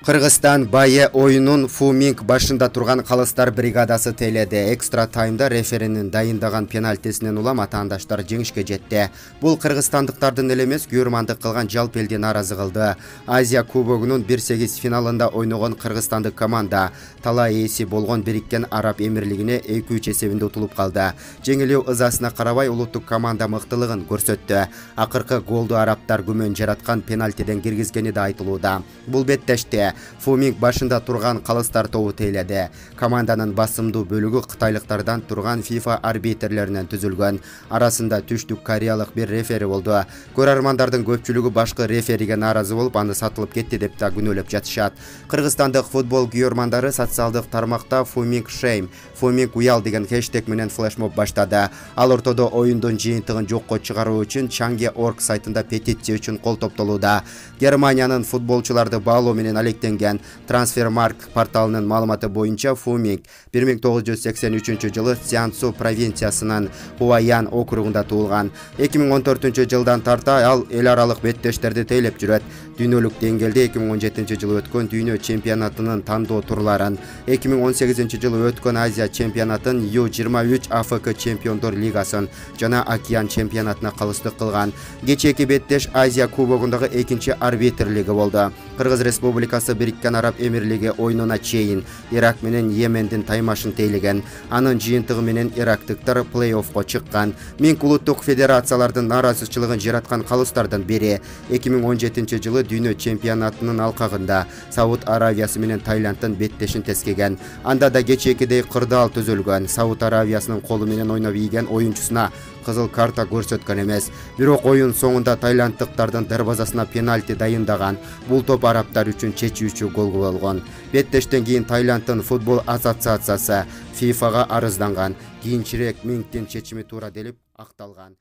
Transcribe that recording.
Кыргызстан байы оюнун Фуминг башында турган калыстар бригадасы тейледи. Экстра таймда реферинин дайындаган пенальтисинен улам атаандаштар жеңишке жетти. Бул кыргызстандыктардын эле эмес, күйөрмандык кылган жалпы элди нааразы кылды. Азия кубогунун 1/8 финалында ойногон кыргызстандык команда талай ээси болгон Бириккен Араб Эмирлигине 2-3 эсебинде утулуп калды. Жеңилүү ызасына карабай улуттук команда мыктылыгын көрсөттү. Акыркы голду арабтар күмөн жараткан пенальтиден киргизгени да айтылууда. Бул беттеште Фуминг башында турган калыстар тобу тейледи. Команданын басымдуу бөлүгү кытайлыктардан турган FIFA арбитрлеринен түзүлгөн. Арасында түштүк кореялык бир рефери болду. Көрөрмандардын көпчүлүгү башкы рефериге нааразы болуп, аны сатылып кетти деп да күнөөлөп жатышат. Кыргызстандык футбол күйөрмандары социалдык тармакта Фуминг шейм, Фуминг уял деген хэштег менен флешмоб баштады. Ал ортодо оюндун жыйынтыгын жокко чыгаруу үчүн Change.org сайтында петиция үчүн кол топтолууда. Германиянын футболчуларды баалоо менен Трансфермарк порталынын маалыматы боюнча Фуминг 1983 жылы Цзянцу провинциясынын Хуаян округунда туулган. 2014 жылдан тарта ал эл аралык беттештерди тейлеп жүрөт. Дүйнөлүк деңгээлде 2017 жылы өткөн дүйнө чемпионатынын тандоо турларын, 2018 жылы өткөн Азия чемпионатын, U23 АФК чемпиондор лигасын жана Океан чемпионатына калыстык кылган. Кечээки беттеш Азия кубогундагы экинчи арбитрлиги болду. Кыргыз Республикасы Бириккен Араб Эмирлиги оюнуна чейин Ирак менен Йемендин таймашын тейлеген. Анын жыйынтыгы менен ирактыктар плей-оффко чыккан. Минг улуттук федерациялардын нааразычылыгын жараткан калыстардын бири. 2017 жылы дүйнө чемпионатынын алкагында Сауд Аравиясы менен Таиланддын беттешин тескеген. Анда да кечээкидей кырдаал түзүлгөн. Сауд Аравиясынын колу менен ойноп ийген оюнчусуна кызыл карта көрсөткөн эмес. Бирок оюн соңунда тайланддыктардын дарбазасына пенальти дайындаган. Бул топ арабтар үчүн чечүүчү гол болгон. Беттештен кийин Таиланддын футбол ассоциациясы FIFA-га арызданган. Кийинчерээк Мингдин чечими туура делип акталган.